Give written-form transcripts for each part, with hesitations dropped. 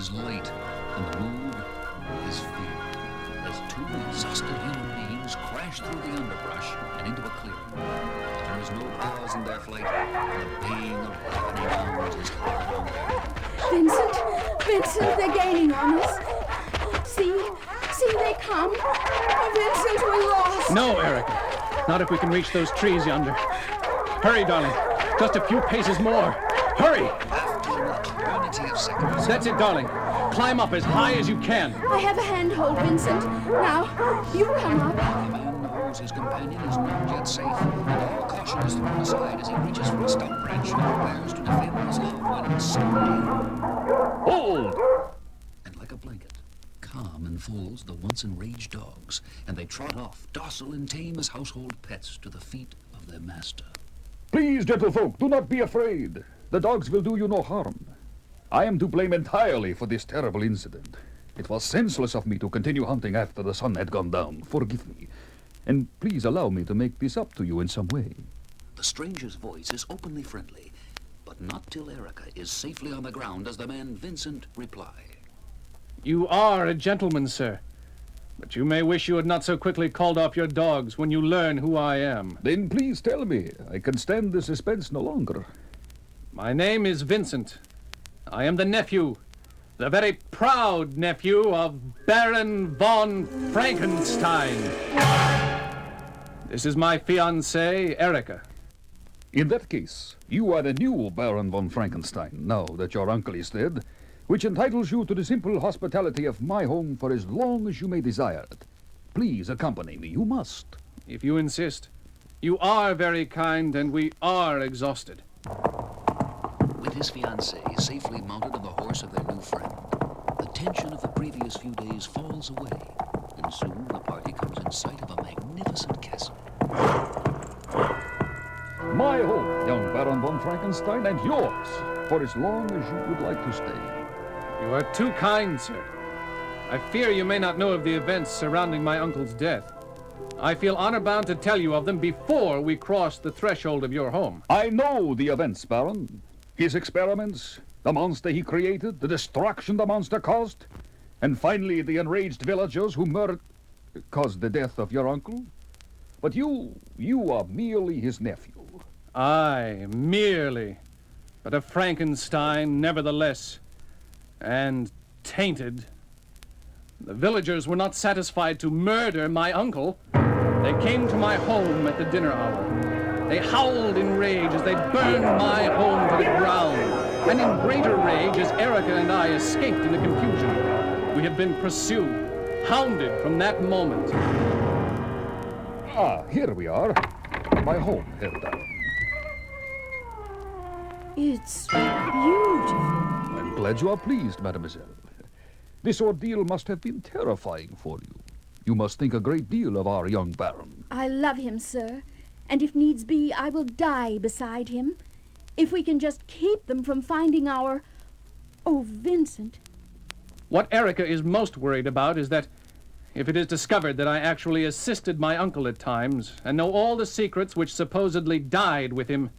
is light, and the mood is fear. As two exhausted human beings crash through the underbrush and into a clearing. There is no pause in their flight, and the baying of ravening hounds is heard on their ears. Vincent, they're gaining on us. See, they come. Oh, Vincent, we're lost. No, Erica. Not if we can reach those trees yonder. Hurry, darling. Just a few paces more. Hurry! After an eternity of seconds. That's it, darling. Climb up as high as you can. I have a handhold, Vincent. Now, you come up. The man knows his companion is not yet safe, and all caution is thrown aside as he reaches for a stump branch and prepares to defend his loved one. Suddenly, Hold! and like a blanket, calm enfolds the once enraged dogs, and they trot off, docile and tame as household pets, to the feet of their master. Please, gentlefolk, do not be afraid. The dogs will do you no harm. I am to blame entirely for this terrible incident. It was senseless of me to continue hunting after the sun had gone down. Forgive me. And please allow me to make this up to you in some way. The stranger's voice is openly friendly, but not till Erica is safely on the ground does the man Vincent reply. You are a gentleman, sir. But you may wish you had not so quickly called off your dogs when you learn who I am. Then please tell me. I can stand the suspense no longer. My name is Vincent. I am the nephew, the very proud nephew of Baron von Frankenstein. This is my fiancée, Erica. In that case, you are the new Baron von Frankenstein, now that your uncle is dead, which entitles you to the simple hospitality of my home for as long as you may desire it. Please accompany me. You must. If you insist. You are very kind, and we are exhausted. With his fiancée safely mounted on the horse of their new friend, the tension of the previous few days falls away, and soon the party comes in sight of a magnificent castle. My home, young Baron von Frankenstein, and yours, for as long as you would like to stay. You are too kind, sir. I fear you may not know of the events surrounding my uncle's death. I feel honor-bound to tell you of them before we cross the threshold of your home. I know the events, Baron. His experiments, the monster he created, the destruction the monster caused, and finally the enraged villagers who caused the death of your uncle. But you are merely his nephew. Aye, merely. But a Frankenstein, nevertheless. And tainted. The villagers were not satisfied to murder my uncle. They came to my home at the dinner hour. They howled in rage as they burned my home to the ground. And in greater rage as Erica and I escaped in the confusion. We have been pursued, hounded from that moment. Ah, here we are. My home, Herr Baron. It's beautiful. I'm glad you are pleased, mademoiselle. This ordeal must have been terrifying for you. You must think a great deal of our young Baron. I love him, sir. And if needs be, I will die beside him. If we can just keep them from finding our... Oh, Vincent. What Erica is most worried about is that if it is discovered that I actually assisted my uncle at times and know all the secrets which supposedly died with him,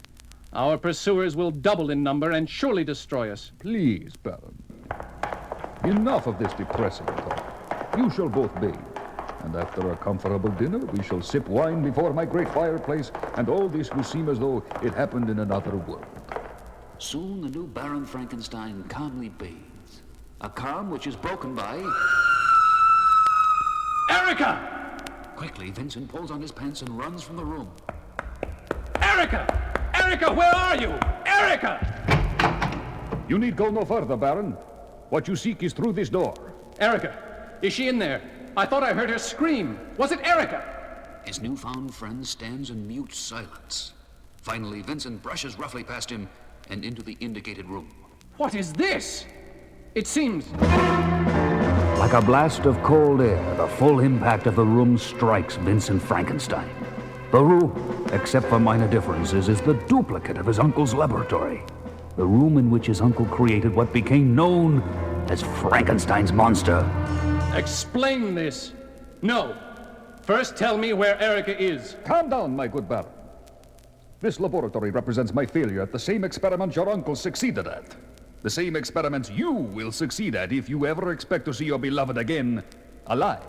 our pursuers will double in number and surely destroy us. Please, Baron. Enough of this depressing talk. You shall both bathe. And after a comfortable dinner, we shall sip wine before my great fireplace, and all this will seem as though it happened in another world. Soon the new Baron Frankenstein calmly bathes, a calm which is broken by... Erica! Quickly, Vincent pulls on his pants and runs from the room. Erica! Erica, where are you? Erica! You need go no further, Baron. What you seek is through this door. Erica, is she in there? I thought I heard her scream. Was it Erica? His newfound friend stands in mute silence. Finally, Vincent brushes roughly past him and into the indicated room. What is this? It seems... Like a blast of cold air, the full impact of the room strikes Vincent Frankenstein. The room, except for minor differences, is the duplicate of his uncle's laboratory. The room in which his uncle created what became known as Frankenstein's monster. Explain this. No. First tell me where Erica is. Calm down, my good Baron. This laboratory represents my failure at the same experiment your uncle succeeded at. The same experiments you will succeed at if you ever expect to see your beloved again, alive.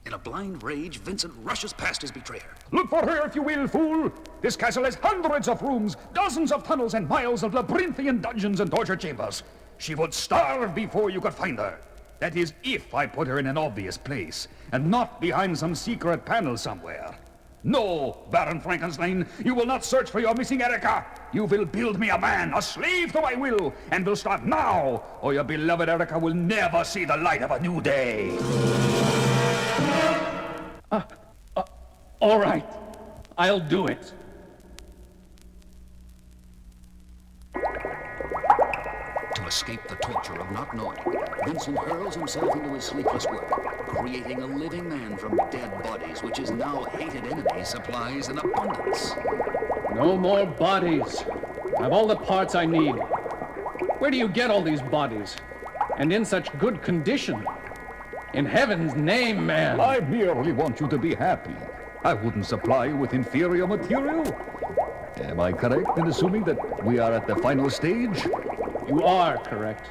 In a blind rage, Vincent rushes past his betrayer. Look for her if you will, fool! This castle has hundreds of rooms, dozens of tunnels, and miles of labyrinthian dungeons and torture chambers. She would starve before you could find her. That is, if I put her in an obvious place, and not behind some secret panel somewhere. No, Baron Frankenstein, you will not search for your missing Erica. You will build me a man, a slave to my will, and will start now, or your beloved Erica will never see the light of a new day. All right. I'll do it. To escape the torture of not knowing, Vincent hurls himself into his sleepless work, creating a living man from dead bodies, which his now hated enemy supplies in abundance. No more bodies. I've all the parts I need. Where do you get all these bodies? And in such good condition? In heaven's name, man! I merely want you to be happy. I wouldn't supply you with inferior material. Am I correct in assuming that we are at the final stage? You are correct.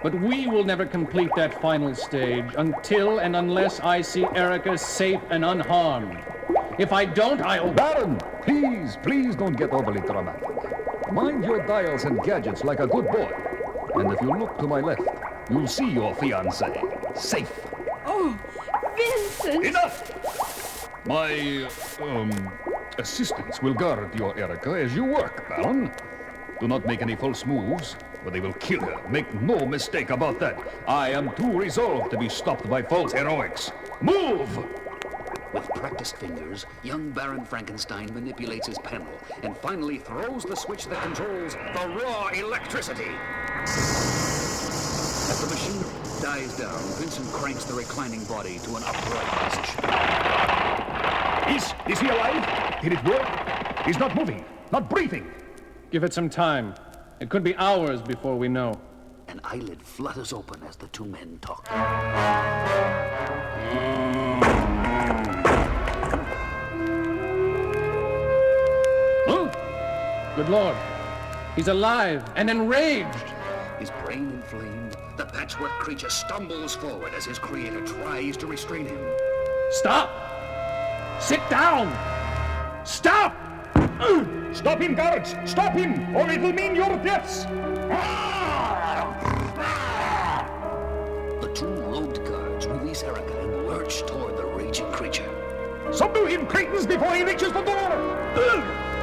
But we will never complete that final stage until and unless I see Erica safe and unharmed. If I don't, I'll... Baron, please don't get overly dramatic. Mind your dials and gadgets like a good boy. And if you look to my left, you'll see your fiancé, safe. Oh, Vincent! Enough! My, assistants will guard your Erica as you work, Baron. Do not make any false moves, or they will kill her. Make no mistake about that. I am too resolved to be stopped by false heroics. Move! With practiced fingers, young Baron Frankenstein manipulates his panel and finally throws the switch that controls the raw electricity. As the machinery dies down, Vincent cranks the reclining body to an upright position. Is he alive? Did it work? He's not moving, not breathing. Give it some time. It could be hours before we know. An eyelid flutters open as the two men talk. Good Lord. He's alive and enraged. His brain inflamed, the patchwork creature stumbles forward as his creator tries to restrain him. Stop! Sit down! Stop! Stop him, guards! Stop him, or it will mean your deaths! The two robed guards release Erica and lurch toward the raging creature. Subdue him, Cretans, before he reaches the door!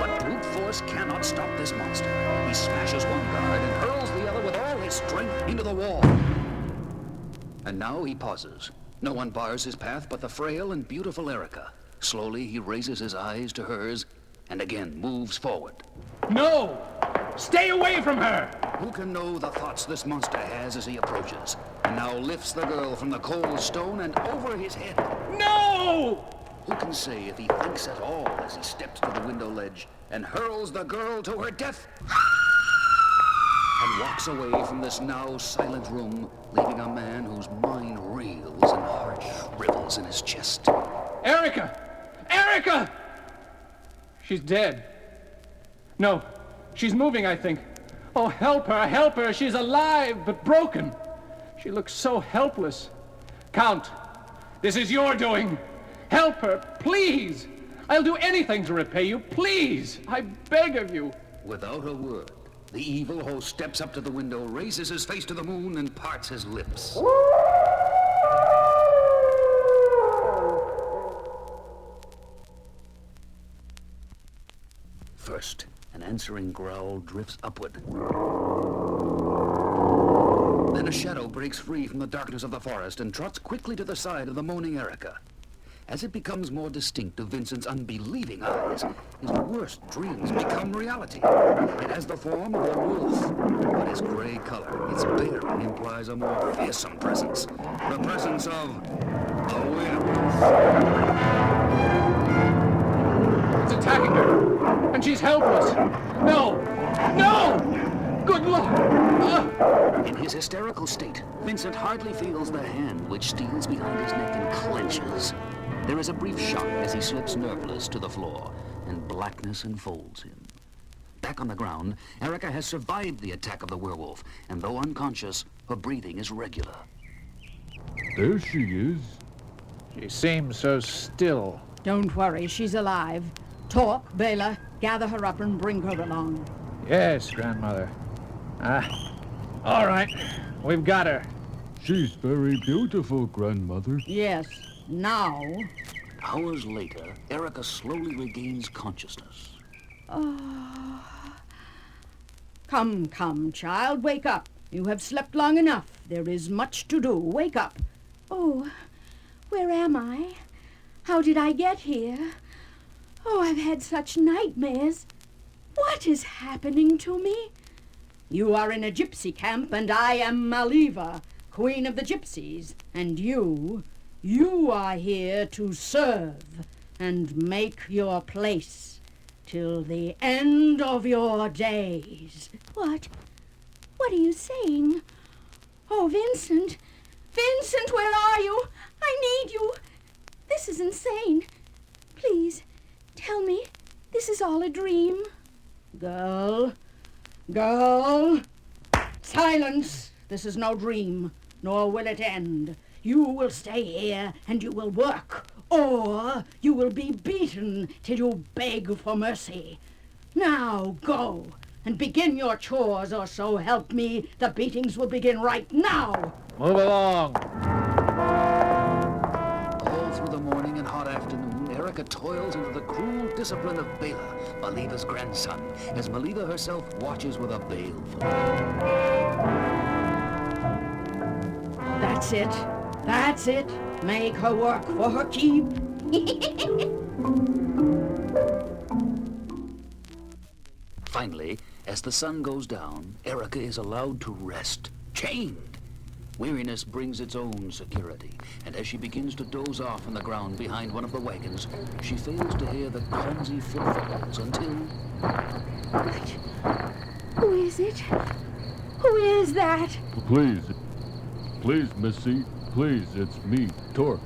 But brute force cannot stop this monster. He smashes one guard and hurls the other with all his strength into the wall. And now he pauses. No one bars his path but the frail and beautiful Erica. Slowly he raises his eyes to hers and again moves forward. No! Stay away from her! Who can know the thoughts this monster has as he approaches? And now lifts the girl from the cold stone and over his head. No! Who can say if he thinks at all as he steps to the window ledge and hurls the girl to her death? And walks away from this now silent room, leaving a man whose mind reels and heart shrivels in his chest. Erica! Erica! She's dead. No, she's moving, I think. Oh, help her, she's alive, but broken. She looks so helpless. Count, this is your doing. Help her, please. I'll do anything to repay you, please. I beg of you. Without a word, the evil host steps up to the window, raises his face to the moon, and parts his lips. First, an answering growl drifts upward. Then a shadow breaks free from the darkness of the forest and trots quickly to the side of the moaning Erica. As it becomes more distinct to Vincent's unbelieving eyes, his worst dreams become reality. It has the form of a wolf, but its gray color, its bearing, implies a more fearsome presence. The presence of a werewolf. It's attacking her, and she's helpless. No! No! Good Lord! In his hysterical state, Vincent hardly feels the hand which steals behind his neck and clenches. There is a brief shock as he slips nerveless to the floor, and blackness enfolds him. back on the ground, Erica has survived the attack of the werewolf, and though unconscious, her breathing is regular. There she is. She seems so still. Don't worry, she's alive. Talk, Bela. Gather her up and bring her along. Yes, Grandmother. All right. We've got her. She's very beautiful, Grandmother. Yes, now. Hours later, Erica slowly regains consciousness. Come, come, child, wake up. You have slept long enough. There is much to do. Wake up. Oh, where am I? How did I get here? Oh, I've had such nightmares. What is happening to me? You are in a gypsy camp, and I am Maliva, Queen of the Gypsies. And you are here to serve and make your place till the end of your days. What? What are you saying? Oh, Vincent! Vincent, where are you? I need you. This is insane. Please, tell me this is all a dream. Girl, silence! This is no dream, nor will it end. You will stay here and you will work, or you will be beaten till you beg for mercy. Now go and begin your chores, or so help me, the beatings will begin right now. Move along. All through the morning and hot afternoon, Erica toils into the cruel discipline of Bela, Maliva's grandson, as Maliva herself watches with a baleful. That's it. That's it. Make her work for her keep. Finally, as the sun goes down, Erica is allowed to rest, chained. Weariness brings its own security, and as she begins to doze off on the ground behind one of the wagons, she fails to hear the clumsy footfalls until... What? Who is it? Who is that? Please, Missy, please, it's me, Torque.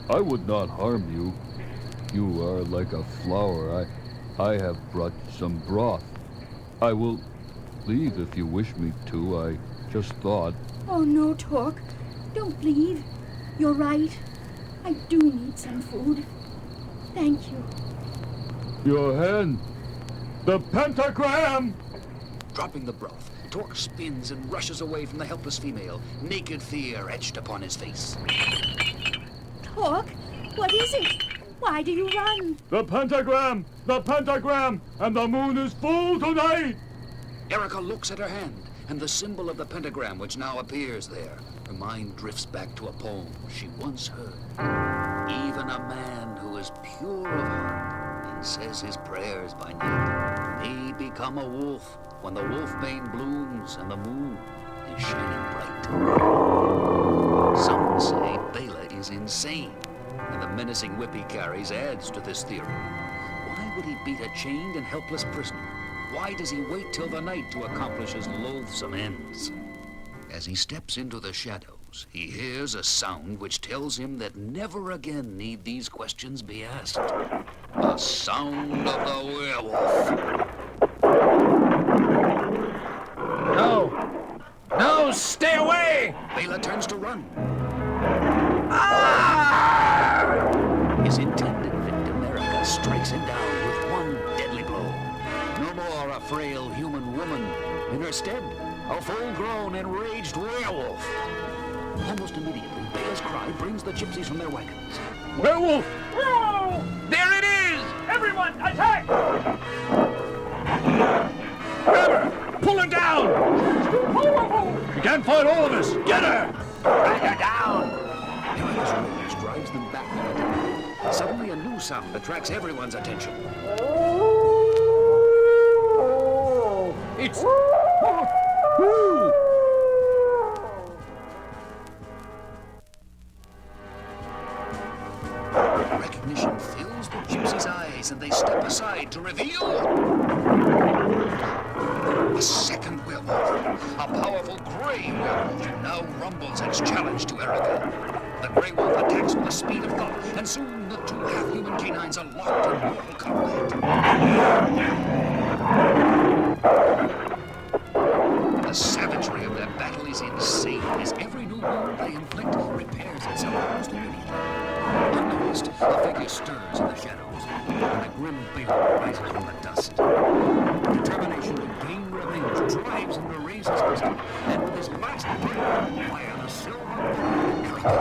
I would not harm you. You are like a flower. I have brought some broth. I will leave if you wish me to. I just thought... Oh, no, Torque. Don't leave. You're right. I do need some food. Thank you. Your hand! The pentagram! Dropping the broth, Torque spins and rushes away from the helpless female, naked fear etched upon his face. Torque, what is it? Why do you run? The pentagram! The pentagram! And the moon is full tonight! Erica looks at her hand, and the symbol of the pentagram which now appears there. Her mind drifts back to a poem she once heard. Even a man who is pure of heart and says his prayers by night may become a wolf when the wolfbane blooms and the moon is shining bright. Some say Bela is insane, and the menacing whip he carries adds to this theory. Why would he beat a chained and helpless prisoner? Why does he wait till the night to accomplish his loathsome ends? As he steps into the shadows, he hears a sound which tells him that never again need these questions be asked. The sound of the werewolf. No, stay away! Bela turns to run. Ah! His intended victim, Erica, strikes him down with one deadly blow. No more a frail human woman. In her stead, a full-grown, enraged werewolf. Almost immediately, Bela's cry brings the gypsies from their wagons. Werewolf! Whoa! There it is! Everyone, attack! Grab her! Pull her down! You can't fight all of us! Get her! Drag her down! Erica's rage drives them back from the attack. Suddenly, a new sound attracts everyone's attention. It's... Recognition fills the gypsies' eyes, and they step aside to reveal... a second werewolf. A powerful gray werewolf now rumbles its challenge to Erica. The gray wolf attacks with the speed of thought, and soon the two half-human canines are locked in mortal combat. Erica stirs in the shadows, and the grim bear rises from the dust. Determination to gain revenge drives him to raise his fist, and with his last breath, fire the silver bullet at Erica.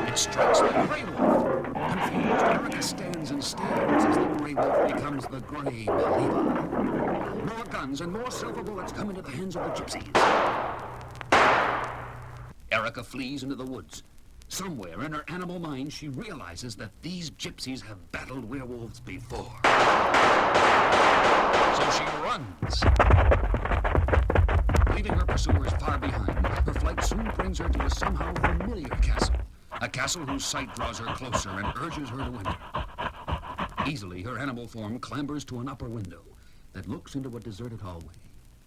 It strikes the Grey Wolf. Confused, Erica stands and stares as the Grey Wolf becomes the Grey Believer. More guns and more silver bullets come into the hands of the gypsies. Erica flees into the woods. Somewhere in her animal mind, she realizes that these gypsies have battled werewolves before. So she runs. Leaving her pursuers far behind, her flight soon brings her to a somehow familiar castle. A castle whose sight draws her closer and urges her to enter. Easily, her animal form clambers to an upper window that looks into a deserted hallway.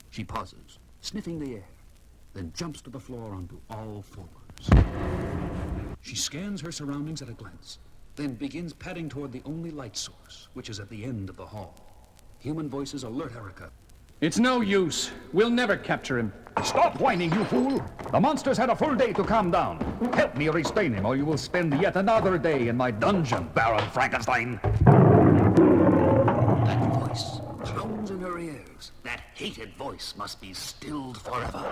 She pauses, sniffing the air, then jumps to the floor onto all fours. She scans her surroundings at a glance, then begins padding toward the only light source, which is at the end of the hall. Human voices alert Erica. It's no use. We'll never capture him. Stop whining, you fool! The monster's had a full day to calm down. Help me restrain him, or you will spend yet another day in my dungeon, Baron Frankenstein. That voice pounds in her ears. That hated voice must be stilled forever.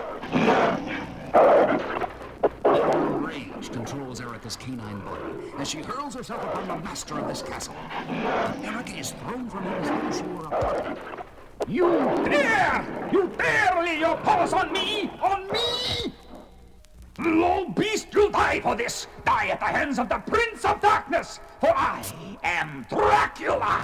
Rage controls Erica's canine body as she hurls herself upon the master of this castle. But Erica is thrown from him as though she were a puppet. You dare! You dare lay your paws on me! On me! Low beast, you'll die for this! Die at the hands of the Prince of Darkness! For I am Dracula!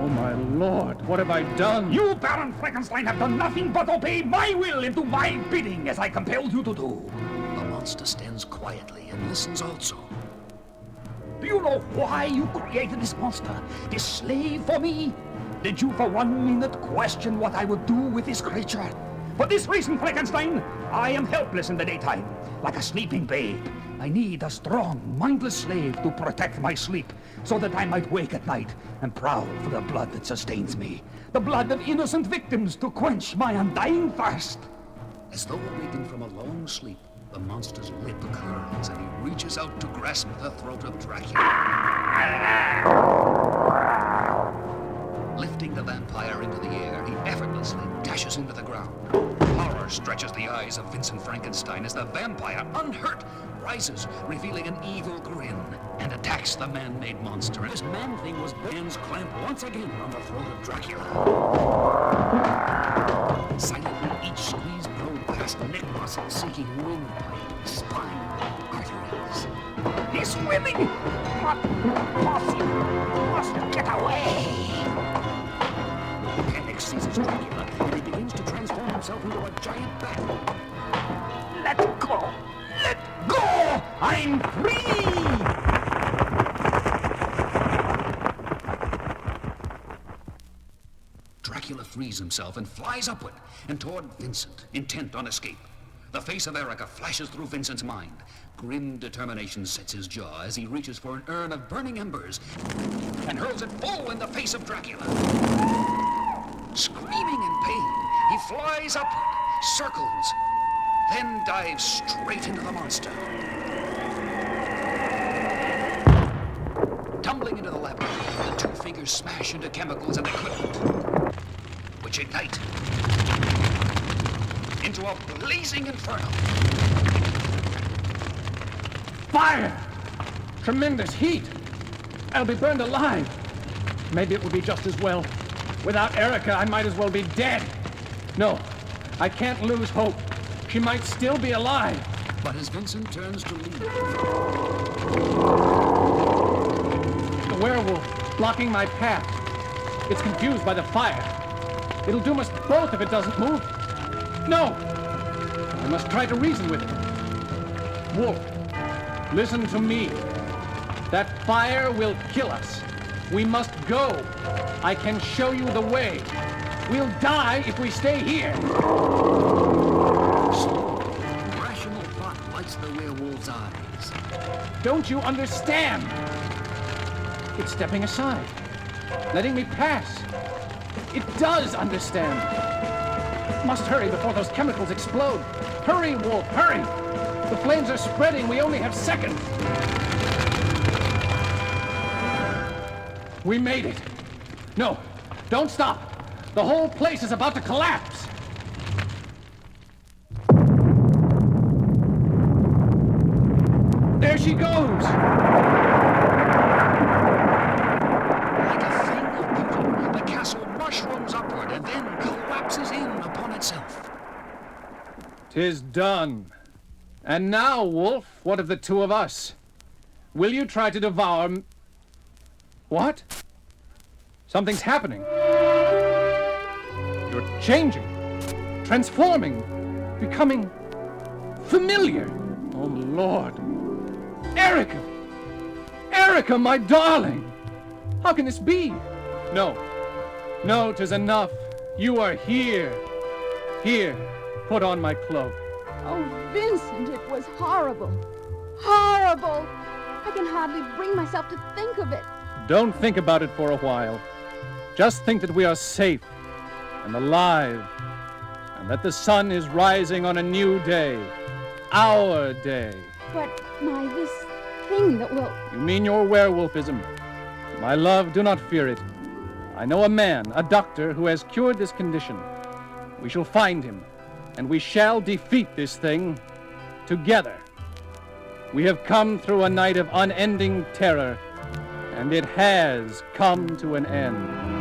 Oh, my lord, what have I done? You, Baron Frankenstein, have done nothing but obey my will and do my bidding as I compelled you to do. The monster stands quietly and listens also. Do you know why you created this monster? This slave for me? Did you for 1 minute question what I would do with this creature? For this reason, Frankenstein, I am helpless in the daytime, like a sleeping babe. I need a strong, mindless slave to protect my sleep, so that I might wake at night and prowl for the blood that sustains me. The blood of innocent victims to quench my undying thirst. As though awakened from a long sleep, the monster's lip curls and he reaches out to grasp the throat of Dracula. Lifting the vampire into the air, he effortlessly dashes into the ground. Horror stretches the eyes of Vincent Frankenstein as the vampire, unhurt, rises, revealing an evil grin, and attacks the man-made monster. And this man-thing was hands clamped once again on the throat of Dracula. Silently, each squeeze probed past neck muscles, seeking windpipe, spine, arteries. He's swimming! But Posse must get away! Panic seizes Dracula, and he begins to transform himself into a giant bat. Let go! Let go! I'm free! Dracula frees himself and flies upward and toward Vincent, intent on escape. The face of Erica flashes through Vincent's mind. Grim determination sets his jaw as he reaches for an urn of burning embers and hurls it full in the face of Dracula. Screaming in pain, he flies upward, circles, then dives straight into the monster. Tumbling into the labyrinth, the two figures smash into chemicals and equipment, which ignite into a blazing inferno. Fire! Tremendous heat! I'll be burned alive. Maybe it would be just as well. Without Erica, I might as well be dead. No, I can't lose hope. She might still be alive. But as Vincent turns to leave, The werewolf blocking my path. It's confused by the fire. It'll doom us both if it doesn't move. No! I must try to reason with it. Wolf, listen to me. That fire will kill us. We must go. I can show you the way. We'll die if we stay here. rational thought lights the werewolf's eyes. Don't you understand? It's stepping aside, letting me pass. It does understand. Must hurry before those chemicals explode. Hurry, Wolf, hurry! The flames are spreading. We only have seconds. We made it. No, don't stop. The whole place is about to collapse. There she goes. Like a thing of beauty, the castle mushrooms upward and then collapses in upon itself. 'Tis done. And now, Wolf, what of the two of us? Will you try to devour What? Something's happening. You're changing, transforming, becoming familiar. Oh, Lord. Erica! Erica, my darling! How can this be? No. No, 'tis enough. You are here. Here, put on my cloak. Oh, Vincent, it was horrible. Horrible! I can hardly bring myself to think of it. Don't think about it for a while. Just think that we are safe and alive, and that the sun is rising on a new day. Our day. But this thing that will... You mean your werewolfism? My love, do not fear it. I know a man, a doctor, who has cured this condition. We shall find him, and we shall defeat this thing together. We have come through a night of unending terror, and it has come to an end.